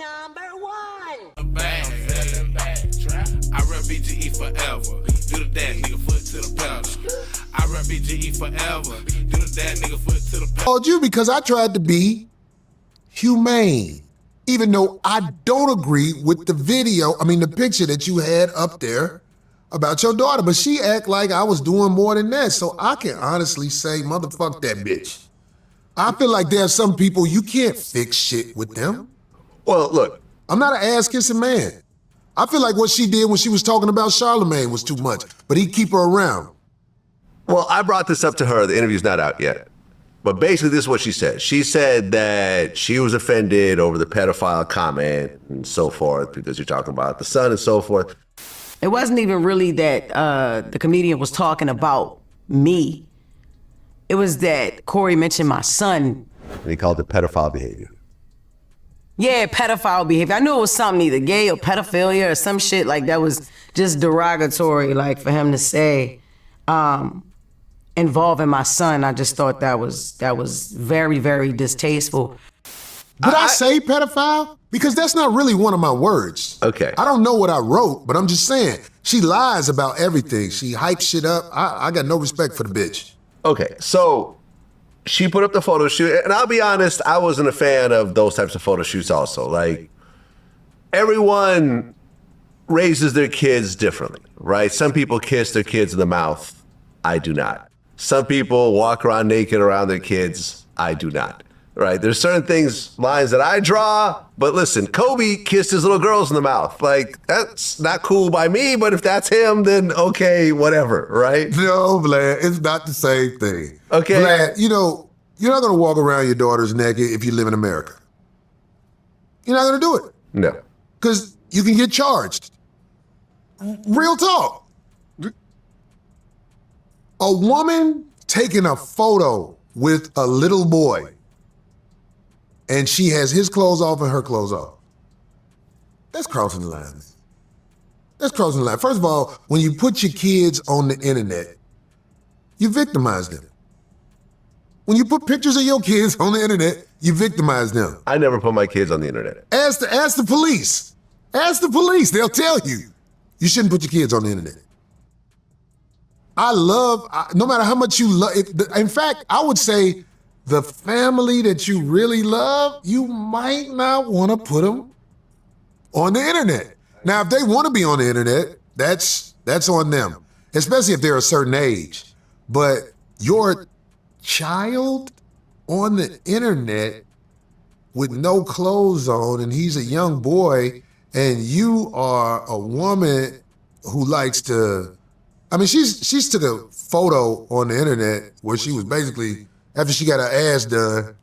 #1. I run BGE forever. Do the dad nigga foot to the pedal. I run BGE forever. Do the dad nigga foot to the pedal. Called you because I tried to be humane. Even though I don't agree with the picture that you had up there about your daughter, but she act like I was doing more than that. So I can honestly say, motherfuck that bitch. I feel like there are some people you can't fix shit with them. Well, look. I'm not an ass-kissing man. I feel like what she did when she was talking about Charlemagne was too much, but he'd keep her around. Well, I brought this up to her. The interview's not out yet. But basically, this is what she said. She said that she was offended over the pedophile comment and so forth because you're talking about the son and so forth. It wasn't even really that the comedian was talking about me. It was that Corey mentioned my son. And he called it pedophile behavior. Yeah, pedophile behavior. I knew it was something either gay or pedophilia or some shit like that was just derogatory, like for him to say. Involving my son, I just thought that was very, very distasteful. Did I say pedophile? Because that's not really one of my words. Okay. I don't know what I wrote, but I'm just saying, she lies about everything. She hypes shit up. I got no respect for the bitch. Okay, so she put up the photo shoot, and I'll be honest, I wasn't a fan of those types of photo shoots also. Like, everyone raises their kids differently, right? Some people kiss their kids in the mouth. I do not. Some people walk around naked around their kids. I do not. Right? There's certain lines that I draw, but listen, Kobe kissed his little girls in the mouth. Like, that's not cool by me, but if that's him, then okay, whatever, right? No, Vlad, it's not the same thing. Okay. Vlad, you're not gonna walk around your daughters naked if you live in America. You're not gonna do it. No. Because you can get charged. Real talk. A woman taking a photo with a little boy and she has his clothes off and her clothes off. That's crossing the line. That's crossing the line. First of all, when you put your kids on the internet, you victimize them. When you put pictures of your kids on the internet, you victimize them. I never put my kids on the internet. Ask the police. Ask the police. They'll tell you. You shouldn't put your kids on the internet. No matter how much you love, in fact, I would say the family that you really love, you might not want to put them on the internet. Now, if they want to be on the internet, that's on them, especially if they're a certain age. But your child on the internet with no clothes on and he's a young boy and you are a woman who likes to, she's took a photo on the internet where she was basically, after she got her ass done,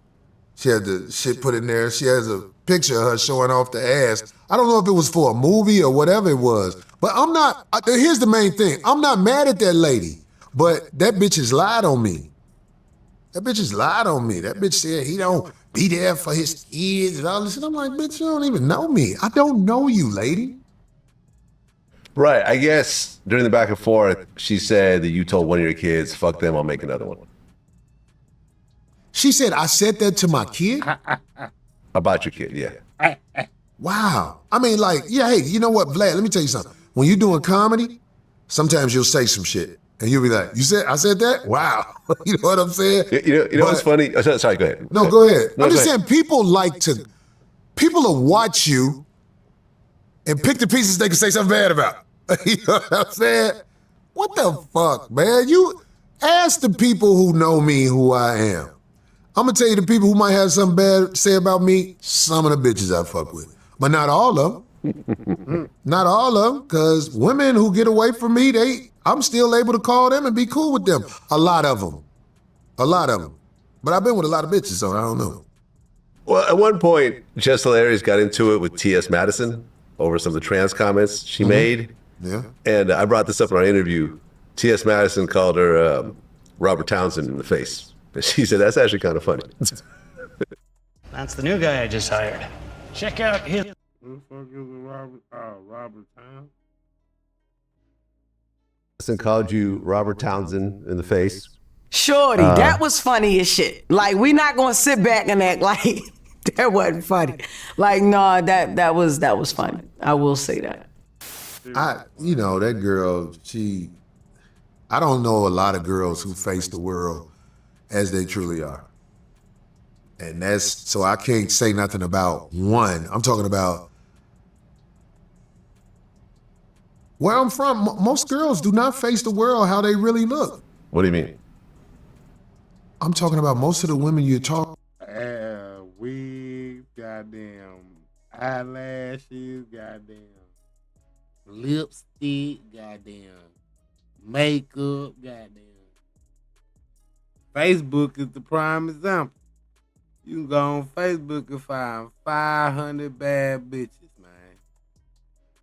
she had the shit put in there. She has a picture of her showing off the ass. I don't know if it was for a movie or whatever it was, but here's the main thing. I'm not mad at that lady, but that bitch has lied on me. That bitch has lied on me. That bitch said he don't be there for his kids and all this. And I'm like, bitch, you don't even know me. I don't know you, lady. Right. I guess during the back and forth, she said that you told one of your kids, fuck them, I'll make another one. She said, I said that to my kid? About your kid, yeah. Wow. Hey, you know what, Vlad, let me tell you something. When you're doing comedy, sometimes you'll say some shit. And you'll be like, I said that? Wow. You know what I'm saying? You know what's funny? Oh, sorry, go ahead. No, go ahead. I'm just saying, people will watch you and pick the pieces they can say something bad about. You know what I'm saying? What the fuck, man? You ask the people who know me who I am. I'm gonna tell you the people who might have something bad to say about me, some of the bitches I fuck with. But not all of them. Not all of them, because women who get away from me, I'm still able to call them and be cool with them. A lot of them. But I've been with a lot of bitches, so I don't know. Well, at one point, Jess Aries got into it with T.S. Madison over some of the trans comments she made. Yeah. And I brought this up in our interview. T.S. Madison called her Robert Townsend in the face. And she said, that's actually kind of funny. That's the new guy I just hired. Check out his... Who the fuck is Robert Townsend? Madison called you Robert Townsend in the face. Shorty, that was funny as shit. Like, we not gonna sit back and act like That wasn't funny. Like, no, that was funny. I will say that. That girl, I don't know a lot of girls who face the world as they truly are. And so I can't say nothing about one. I'm talking about where I'm from. Most girls do not face the world how they really look. What do you mean? I'm talking about most of the women you talk. Wig, goddamn eyelashes, goddamn lipstick, goddamn makeup, goddamn. Facebook is the prime example. You can go on Facebook and find 500 bad bitches, man.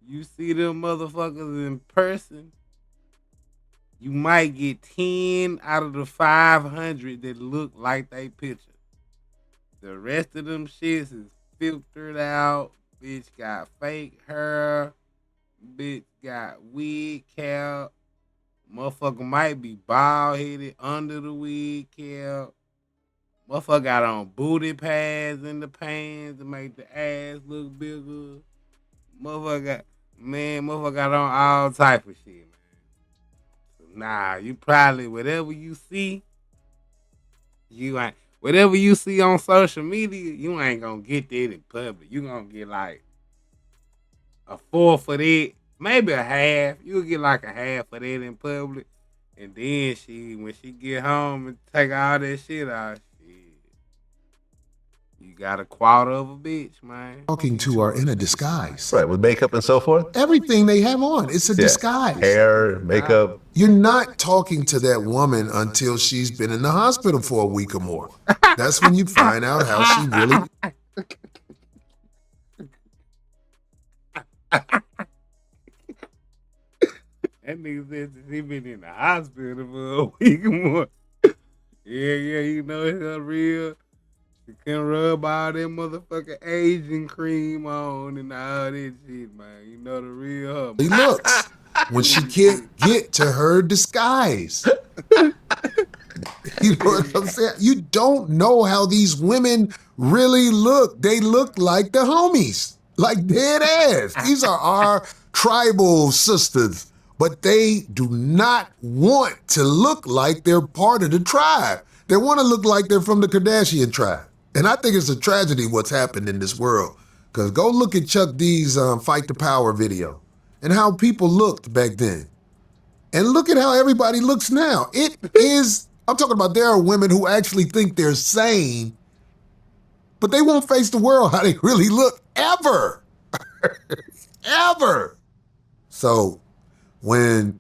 You see them motherfuckers in person, you might get 10 out of the 500 that look like they picture. The rest of them shits is filtered out. Bitch got fake hair. Bitch got wig cap. Motherfucker might be bald headed under the wig cap. Motherfucker got on booty pads in the pants to make the ass look bigger. Motherfucker got on all type of shit, man. So, nah, you probably, whatever you see on social media, you ain't gonna get that in public. You gonna get like a fourth of that, maybe a half. You'll get like a half of that in public. And then when she get home and take all that shit out, you got a quarter of a bitch, man. Talking to are in a disguise. Right, with makeup and so forth? Everything they have on, it's a disguise. Hair, makeup. You're not talking to that woman until she's been in the hospital for a week or more. That's when you find out how she really... That nigga said that he been in the hospital for a week or more. Yeah, you know it's not real. She can rub all that motherfucking Asian cream on and all that shit, man. You know the real her. He looks when she can't get to her disguise. You know what I'm saying? You don't know how these women really look. They look like the homies, like dead ass. These are our tribal sisters, but they do not want to look like they're part of the tribe. They want to look like they're from the Kardashian tribe. And I think it's a tragedy what's happened in this world. Because go look at Chuck D's Fight the Power video and how people looked back then. And look at how everybody looks now. It is, I'm talking about there are women who actually think they're sane, but they won't face the world how they really look ever. Ever. So when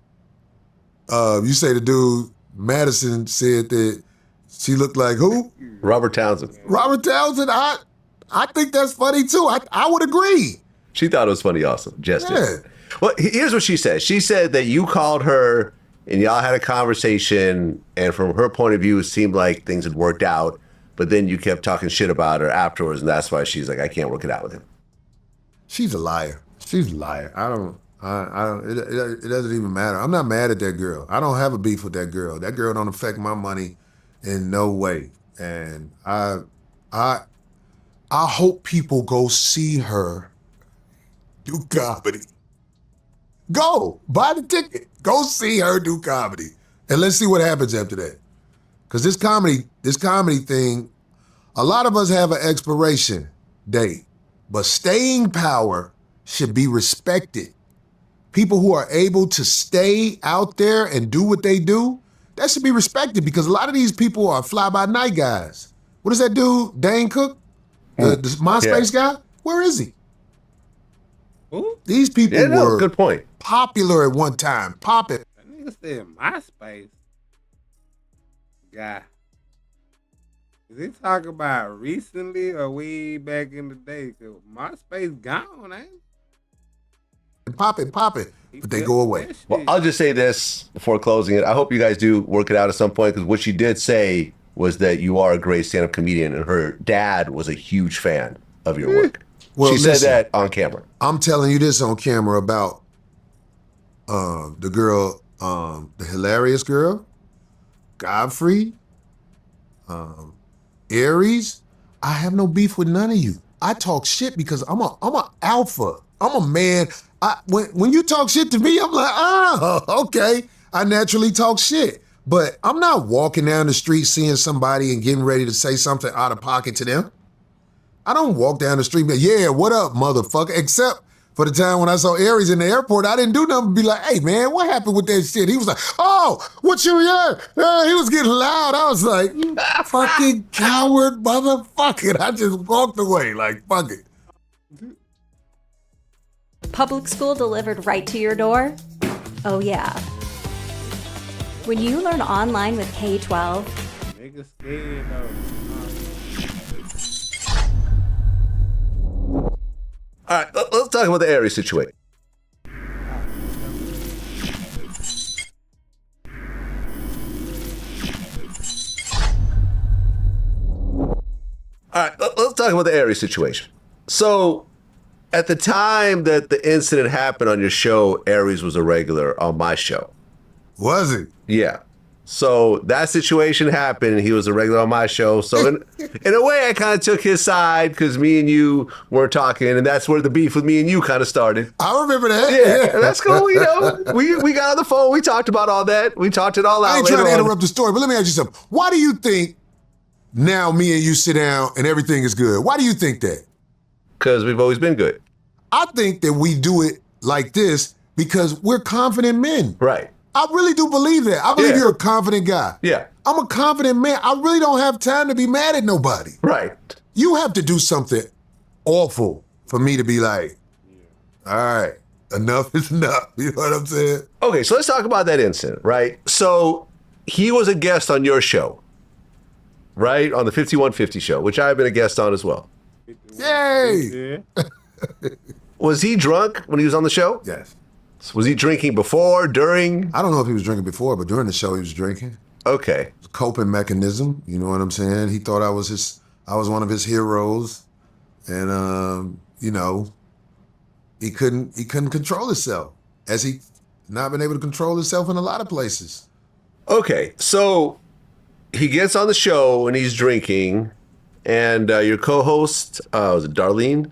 you say the dude, Madison, said that she looked like who? Robert Townsend. Robert Townsend, I think that's funny too. I would agree. She thought it was funny also. Jess Yeah. did. Well, here's what she said. She said that you called her and y'all had a conversation, and from her point of view, it seemed like things had worked out, but then you kept talking shit about her afterwards, and that's why she's like, I can't work it out with him. She's a liar. She's a liar. It doesn't even matter. I'm not mad at that girl. I don't have a beef with that girl. That girl don't affect my money in no way. And I hope people go see her do comedy. Go buy the ticket. Go see her do comedy, and let's see what happens after that. Because this comedy thing, a lot of us have an expiration date, but staying power should be respected. People who are able to stay out there and do what they do, that should be respected, because a lot of these people are fly-by-night guys. What is that dude, Dane Cook? The MySpace guy? Where is he? Who? These people were good point. Popular at one time. Poppin'. That nigga said MySpace guy. Is he talking about recently or way back in the day? Cause MySpace gone, ain't it? Pop it, but they go away. Well, I'll just say this before closing it. I hope you guys do work it out at some point, because what she did say was that you are a great stand-up comedian, and her dad was a huge fan of your work. Well, she said listen, that on camera. I'm telling you this on camera about the girl, the hilarious girl, Godfrey, Aries. I have no beef with none of you. I talk shit because I'm a alpha. I'm a man. When you talk shit to me, I'm like, okay. I naturally talk shit. But I'm not walking down the street seeing somebody and getting ready to say something out of pocket to them. I don't walk down the street and be, yeah, what up, motherfucker? Except for the time when I saw Aries in the airport, I didn't do nothing but be like, hey, man, what happened with that shit? He was like, oh, what you hear? He was getting loud. I was like, you fucking coward motherfucker. I just walked away like, fuck it. Public school delivered right to your door? Oh, yeah. When you learn online with K-12, Niggas scared though. All right, let's talk about the Aries situation. All right, let's talk about the Aries situation. So, at the time that the incident happened on your show, Aries was a regular on my show. Was it? Yeah. So that situation happened, and he was a regular on my show. So in a way, I kind of took his side because me and you weren't talking, and that's where the beef with me and you kind of started. I remember that. Yeah, that's cool. You know, we got on the phone. We talked about all that. We talked it all out. I ain't trying to interrupt the story, but let me ask you something. Why do you think now me and you sit down and everything is good? Why do you think that? Because we've always been good. I think that we do it like this because we're confident men. Right. I really do believe that. I believe Yeah. you're a confident guy. Yeah. I'm a confident man. I really don't have time to be mad at nobody. Right. You have to do something awful for me to be like, all right, enough is enough. You know what I'm saying? Okay, so let's talk about that incident, right? So he was a guest on your show, right? On the 5150 show, which I've been a guest on as well. Yay! Yeah. Was he drunk when he was on the show? Yes. Was he drinking before, during? I don't know if he was drinking before, but during the show he was drinking. Okay. It's a coping mechanism. You know what I'm saying? He thought I was one of his heroes, and you know, he couldn't control himself, as he not been able to control himself in a lot of places. Okay, so he gets on the show and he's drinking, and your co-host, was it Darlene?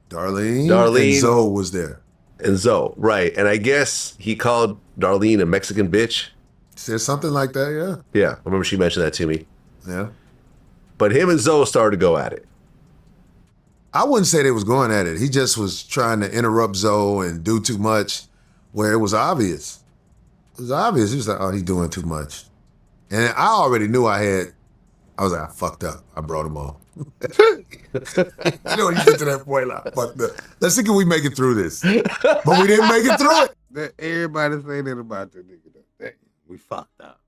Darlene. And Zoe was there. And Zoe, right. And I guess he called Darlene a Mexican bitch. Said something like that, yeah. Yeah, I remember she mentioned that to me. Yeah. But him and Zoe started to go at it. I wouldn't say they was going at it. He just was trying to interrupt Zoe and do too much where it was obvious. It was obvious. He was like, oh, he's doing too much. And I already knew I was like, I fucked up. I brought him on. You know when you get to that point, like, fucked up. Let's see, can we make it through this? But we didn't make it through it. That everybody say that about the nigga. That we fucked up.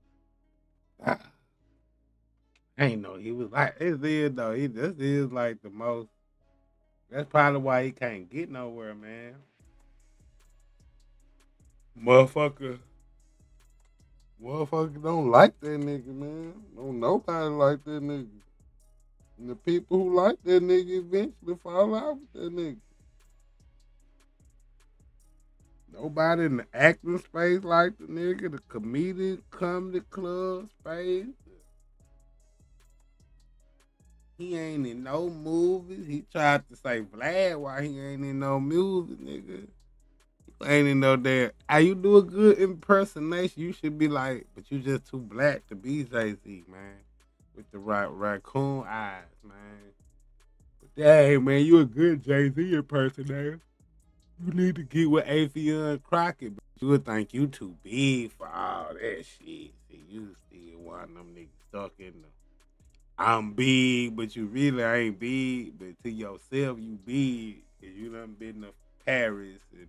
I ain't know he was like it is though. This is like the most. That's probably why he can't get nowhere, man. Motherfucker don't like that nigga, man. Don't nobody like that nigga. And the people who like that nigga eventually fall out with that nigga. Nobody in the acting space like the nigga. The comedian, comedy club space. He ain't in no movies. He tried to say Vlad why he ain't in no music, nigga. You ain't in no damn. How you do a good impersonation, you should be like, but you just too black to be Jay-Z, man. With the raccoon eyes, man. But hey, man, you a good Jay-Z impersonator. You need to get with Afion Crockett, but you would think you too big for all that shit. See, you still one of them niggas stuck in the I'm big, but you really ain't big. But to yourself, you big. Cause you done been to Paris and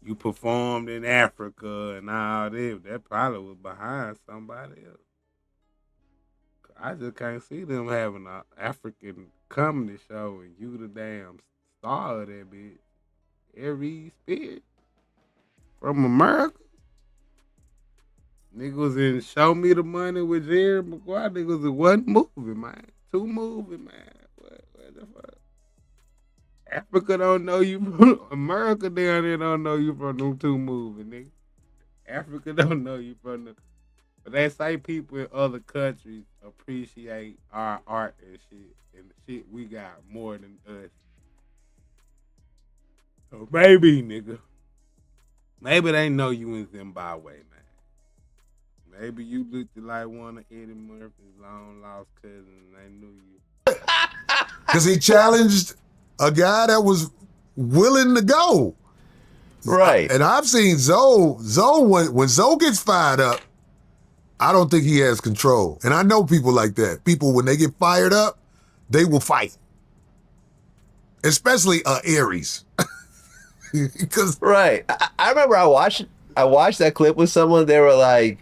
you performed in Africa and all that. That probably was behind somebody else. I just can't see them having an African comedy show and you the damn star of that bitch. Aries Spirit from America. Nigga was in Show Me the Money with Jerry Maguire. Nigga was in one movie, man. 2 movies, man. What the fuck? Africa don't know you from America down there don't know you from them 2 movies, nigga. Africa don't know you from the But they say people in other countries appreciate our art and the shit we got more than us. So maybe, nigga. Maybe they know you in Zimbabwe, man. Maybe you looked like one of Eddie Murphy's long lost cousins and they knew you. Because he challenged a guy that was willing to go. Right. And I've seen Zoe when Zoe gets fired up, I don't think he has control. And I know people like that. People, when they get fired up, they will fight. Especially Aries. Because Right. I remember I watched that clip with someone. They were like,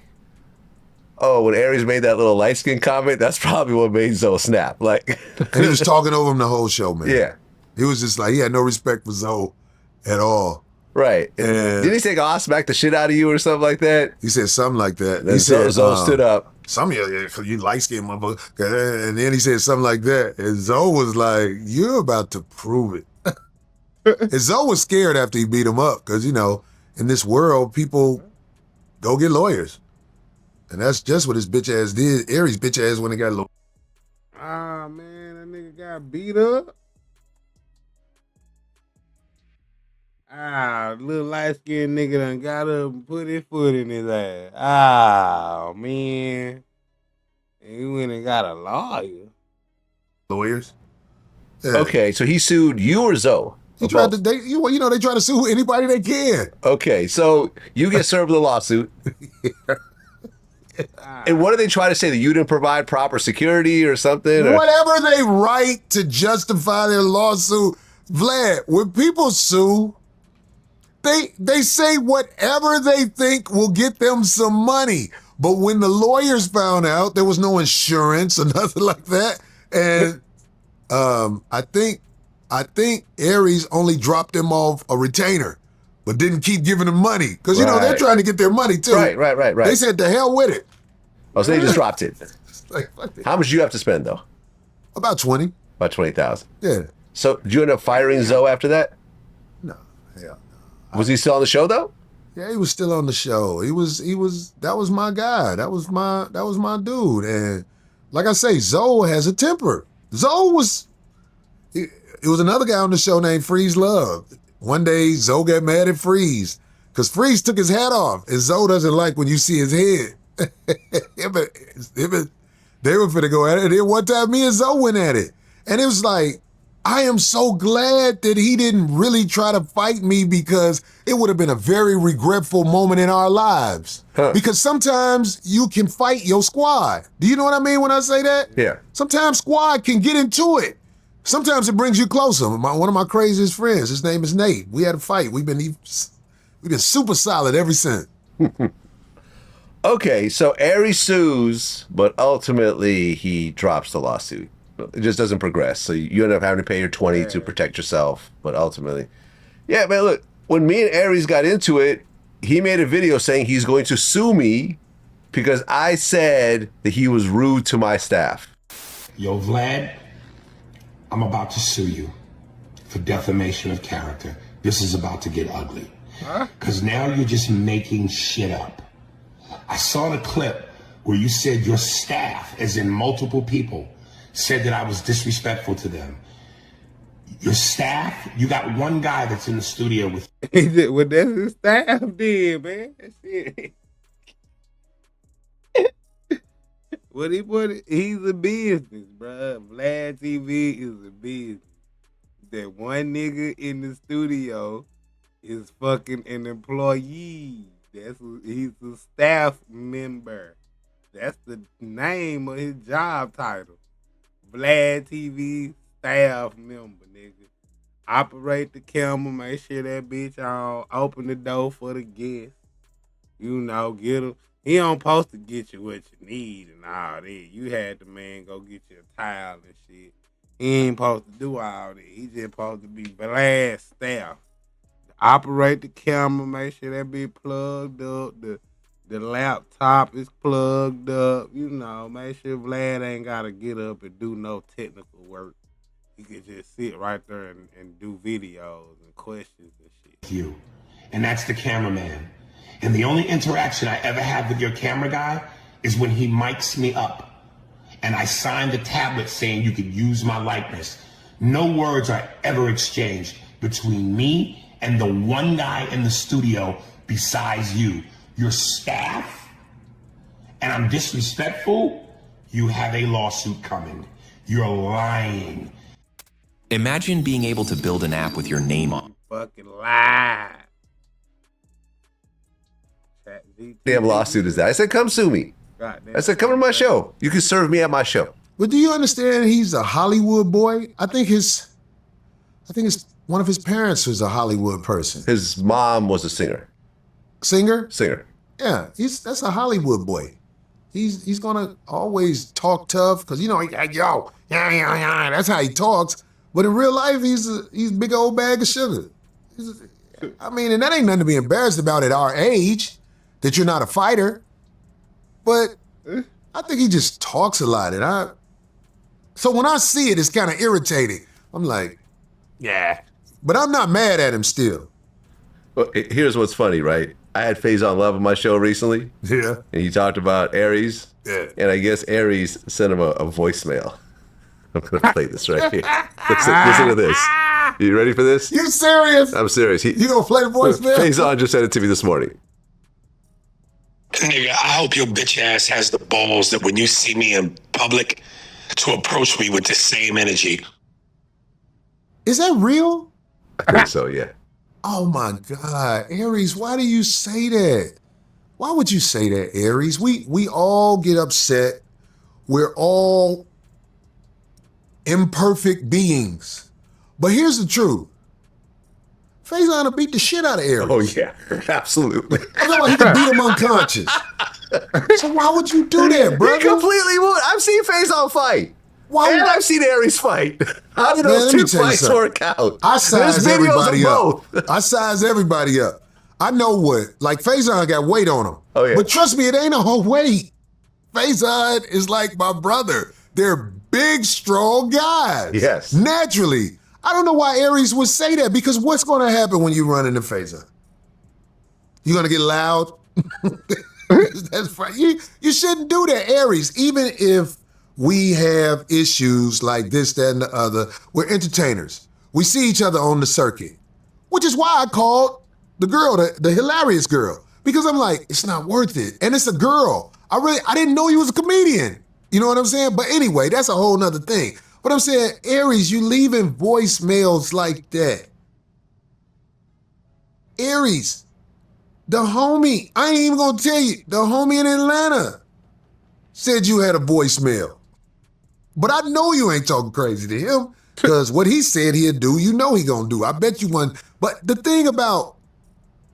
"Oh, when Aries made that little light skin comment, that's probably what made Zoe snap." Like, and he was talking over him the whole show, man. yeah, He was just like, he had no respect for Zoe at all. right. And Didn't he say, "I'll smack the shit out of you" or something like that? he said something like that. Then He said, Zoe stood up. Some of you light-skinned motherfucker. And then he said something like that. And Zoe was like, you're about to prove it. And Zoe was scared after he beat him up because, you know, in this world, people go get lawyers. And that's just what his bitch ass did. Aries bitch ass when he got lawyers. Ah, man, that nigga got beat up. Ah, little light-skinned nigga done got up and put his foot in his ass. Ah, man. And he went and got a lawyer. Lawyers? Yeah. Okay, so he sued you or Zoe? He tried to, they try to sue anybody they can. Okay, so you get served with a lawsuit. And what do they try to say? That you didn't provide proper security or something? Or? Whatever they write to justify their lawsuit. Vlad, when people sue, they say whatever they think will get them some money. But when the lawyers found out there was no insurance or nothing like that, and I think Aries only dropped them off a retainer, but didn't keep giving them money. Because, you know, they're trying to get their money, too. Right. They said, the hell with it. Oh, so they just dropped it. Like, fuck it. How much do you have to spend, though? About 20. About 20,000. Yeah. So did you end up firing Zoe after that? No. Hell no. Was he still on the show, though? Yeah, he was still on the show. That was my guy. That was my dude. And like I say, Zoe has a temper. It was another guy on the show named Freeze Love. One day, Zoe got mad at Freeze because Freeze took his hat off, and Zoe doesn't like when you see his head. They were finna go at it. And then one time, me and Zoe went at it. And it was like, I am so glad that he didn't really try to fight me because it would have been a very regretful moment in our lives. Huh. Because sometimes you can fight your squad. Do you know what I mean when I say that? Yeah. Sometimes squad can get into it. Sometimes it brings you closer. One of my craziest friends, his name is Nate. We had a fight. We've been super solid ever since. Okay, so Aries sues, but ultimately he drops the lawsuit. It just doesn't progress. So you end up having to pay your 20 to protect yourself, but ultimately. Yeah, man, look, when me and Aries got into it, he made a video saying he's going to sue me because I said that he was rude to my staff. Yo, Vlad, I'm about to sue you for defamation of character. This is about to get ugly. Because now you're just making shit up. I saw the clip where you said your staff, as in multiple people, said that I was disrespectful to them. Your staff, you got one guy that's in the studio with you. Well, that's his staff did, man. That shit. What he put it, he's a business, bruh. Vlad TV is a business. That one nigga in the studio is fucking an employee. He's a staff member. That's the name of his job title. Vlad TV staff member, nigga. Operate the camera, make sure that bitch on, open the door for the guests. You know, get him. He don't supposed to get you what you need and all that. You had the man go get you a towel and shit. He ain't supposed to do all that. He just supposed to be Vlad staff. Operate the camera, make sure that bitch plugged up. The laptop is plugged up. You know, make sure Vlad ain't got to get up and do no technical work. He could just sit right there and do videos and questions and shit. you. And that's the cameraman. And the only interaction I ever had with your camera guy is when he mics me up and I sign the tablet saying you could use my likeness. No words are ever exchanged between me and the one guy in the studio besides you. Your staff, and I'm disrespectful, you have a lawsuit coming. You're lying. Imagine being able to build an app with your name on. Fucking lie. Damn lawsuit is that? I said, come sue me. I said, come to my show. You can serve me at my show. But do you understand he's a Hollywood boy? I think one of his parents was a Hollywood person. His mom was a singer. Singer? Singer. Yeah, that's a Hollywood boy. He's gonna always talk tough because that's how he talks. But in real life, he's a big old bag of sugar. And that ain't nothing to be embarrassed about at our age, that you're not a fighter. But I think he just talks a lot, and so when I see it, it's kind of irritating. I'm like, yeah, but I'm not mad at him still. Well, here's what's funny, right? I had Faison Love on my show recently. Yeah. And he talked about Aries. Yeah. And I guess Aries sent him a voicemail. I'm going to play this right here. Listen to this. You ready for this? You serious? I'm serious. You going to play the voicemail? Faison just sent it to me this morning. Nigga, I hope your bitch ass has the balls that when you see me in public to approach me with the same energy. Is that real? I think so, yeah. Oh my God, Aries, why do you say that? Why would you say that, Aries? We all get upset. We're all imperfect beings. But here's the truth. Faison will beat the shit out of Aries. Oh, yeah, absolutely. He can beat him unconscious. So why would you do that, brother? He completely would. I've seen Faison fight. And I've seen Aries fight. How did those two fights work out? I size everybody up. Both. I size everybody up. I know what. Like, Faison got weight on him. Oh, yeah. But trust me, it ain't a whole weight. Faison is like my brother. They're big, strong guys. Yes. Naturally. I don't know why Aries would say that, because what's going to happen when you run into Faison? You going to get loud? That's right. You shouldn't do that, Aries. Even if we have issues like this, that, and the other, we're entertainers. We see each other on the circuit, which is why I called the girl, the hilarious girl, because I'm like, it's not worth it. And it's a girl. I didn't know you was a comedian. You know what I'm saying? But anyway, that's a whole nother thing. But I'm saying, Aries, you leaving voicemails like that. Aries, the homie, I ain't even gonna tell you, the homie in Atlanta said you had a voicemail. But I know you ain't talking crazy to him, because what he said he'd do, you know he gonna do. I bet you one. But the thing about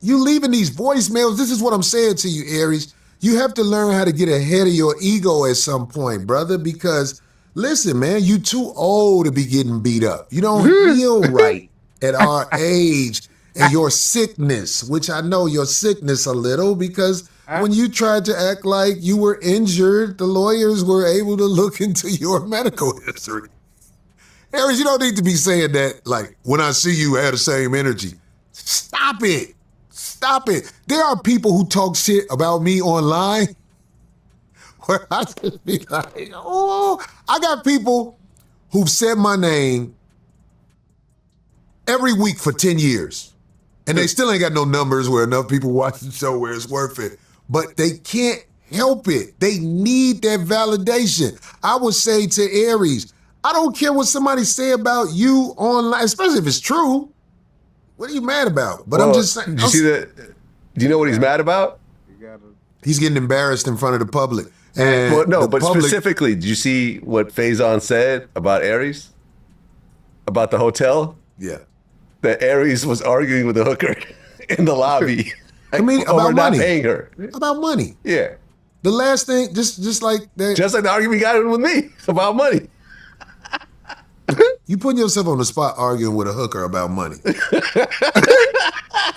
you leaving these voicemails, this is what I'm saying to you, Aries. You have to learn how to get ahead of your ego at some point, brother, because listen, man, you too old to be getting beat up. You don't feel right at our age, and your sickness, which I know your sickness a little, because when you tried to act like you were injured, the lawyers were able to look into your medical history. Aries, you don't need to be saying that, like, when I see you, have the same energy. Stop it. Stop it. There are people who talk shit about me online where I just be like, oh, I got people who've said my name every week for 10 years. And they still ain't got no numbers where enough people watch the show where it's worth it. But they can't help it. They need that validation. I would say to Aries, I don't care what somebody say about you online, especially if it's true. What are you mad about? But I'm just saying. Did you see that? Do you know what he's mad about? He's getting embarrassed in front of the public. And well, no, the but public, specifically, did you see what Faison said about Aries? About the hotel? Yeah. That Aries was arguing with the hooker in the lobby. I mean, over about not money. paying her. About money. Yeah. The last thing, just like that. Just like the argument you got with me about money. You putting yourself on the spot arguing with a hooker about money.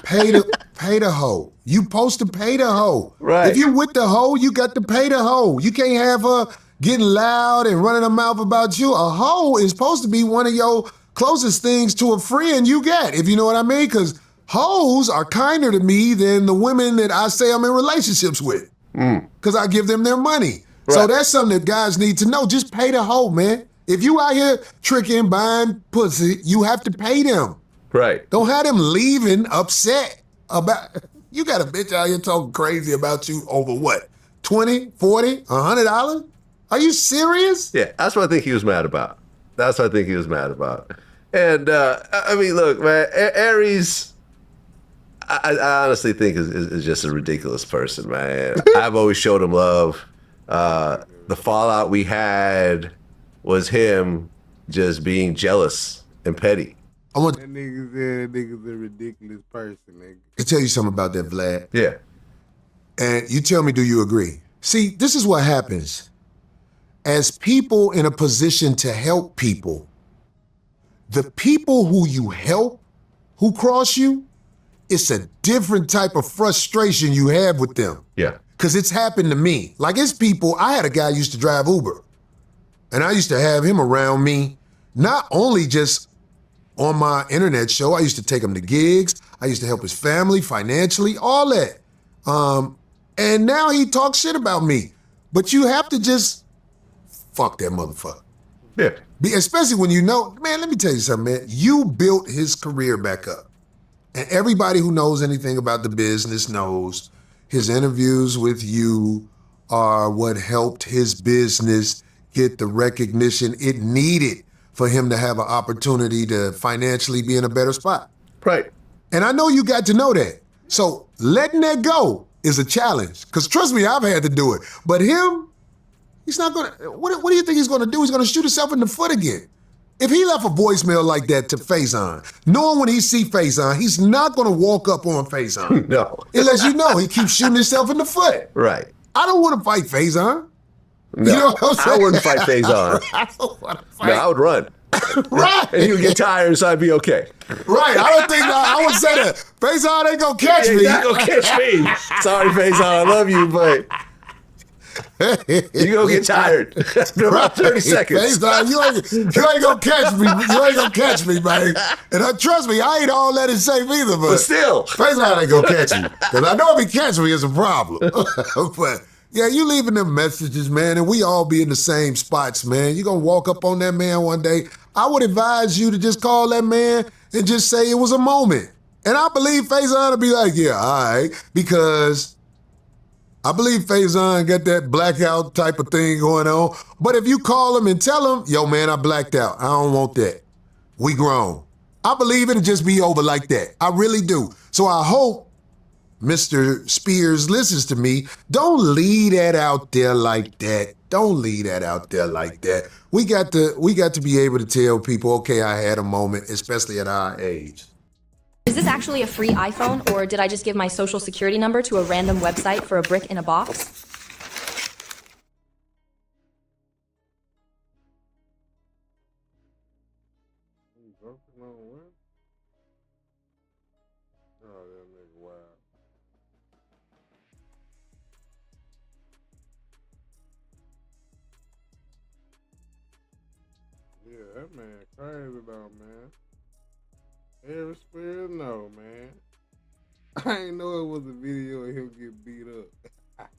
Pay the hoe. You supposed to pay the hoe. Right. If you with the hoe, you got to pay the hoe. You can't have her getting loud and running her mouth about you. A hoe is supposed to be one of your closest things to a friend you got, if you know what I mean, because hoes are kinder to me than the women that I say I'm in relationships with. Because because I give them their money. So that's something that guys need to know. Just pay the hoe, man. If you out here tricking, buying pussy, you have to pay them. Right. Don't have them leaving upset about, you got a bitch out here talking crazy about you over what? $20, $40, $100? Are you serious? Yeah, that's what I think he was mad about. That's what I think he was mad about. And, I mean, look, man, Aries, I honestly think is just a ridiculous person, man. I've always showed him love. The fallout we had was him just being jealous and petty. I want That nigga said that nigga's a ridiculous person, nigga. to tell you something about that, Vlad. Yeah. And you tell me, do you agree? See, this is what happens. As people in a position to help people, the people who you help, who cross you, it's a different type of frustration you have with them. Yeah. Because it's happened to me. Like, it's people, I had a guy who used to drive Uber. And I used to have him around me, not only just on my internet show, I used to take him to gigs, I used to help his family financially, all that. And now he talks shit about me. But you have to just fuck that motherfucker. Yeah. Especially when you know, man, let me tell you something, man. You built his career back up. And everybody who knows anything about the business knows his interviews with you are what helped his business get the recognition it needed for him to have an opportunity to financially be in a better spot. Right. And I know you got to know that. So letting that go is a challenge. Because trust me, I've had to do it. But him, he's not going to, what do you think he's going to do? He's going to shoot himself in the foot again. If he left a voicemail like that to Faison, knowing when he see Faison, he's not going to walk up on Faison. No. Unless you know he keeps shooting himself in the foot. Right. I don't want to fight Faison. No, You know what I'm saying? I wouldn't fight Faison. I don't want to fight. No, I would run. Right. And he would get tired, so I'd be okay. Right. I don't think I would say that. Faison ain't going to catch me. He's not going to catch me. Sorry, Faison, I love you, but you're going to get tired after about 30 seconds. Faison, you ain't going to catch me. You ain't going to catch me, man. And trust me, I ain't all that in safe either, But still. Faison ain't going to catch me. Because I know if he catch me, it's a problem. But yeah, you leaving them messages, man, and we all be in the same spots, man. You're going to walk up on that man one day. I would advise you to just call that man and just say it was a moment. And I believe Faison will be like, yeah, all right, because I believe Faison got that blackout type of thing going on. But if you call him and tell him, yo, man, I blacked out. I don't want that. We grown. I believe it'll just be over like that. I really do. So I hope Mr. Spears listens to me. Don't leave that out there like that. Don't leave that out there like that. We got to be able to tell people, okay, I had a moment, especially at our age. Is this actually a free iPhone, or did I just give my social security number to a random website for a brick in a box? Yeah, that man crazy though, man. Aries Spears, no, man. I ain't know it was a video of him getting beat up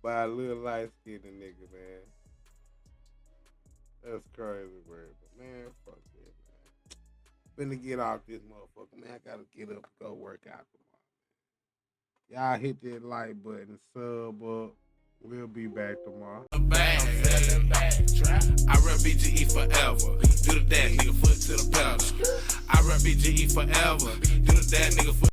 by a little light-skinned nigga, man. That's crazy, bro. But man, fuck that, man. Finna get off this motherfucker, man. I gotta get up and go work out tomorrow. Y'all hit that like button, sub up. We'll be back tomorrow. I rep BGE forever. Do the dash, nigga, foot to the pedal. I rep BGE forever. Do the dash, nigga, foot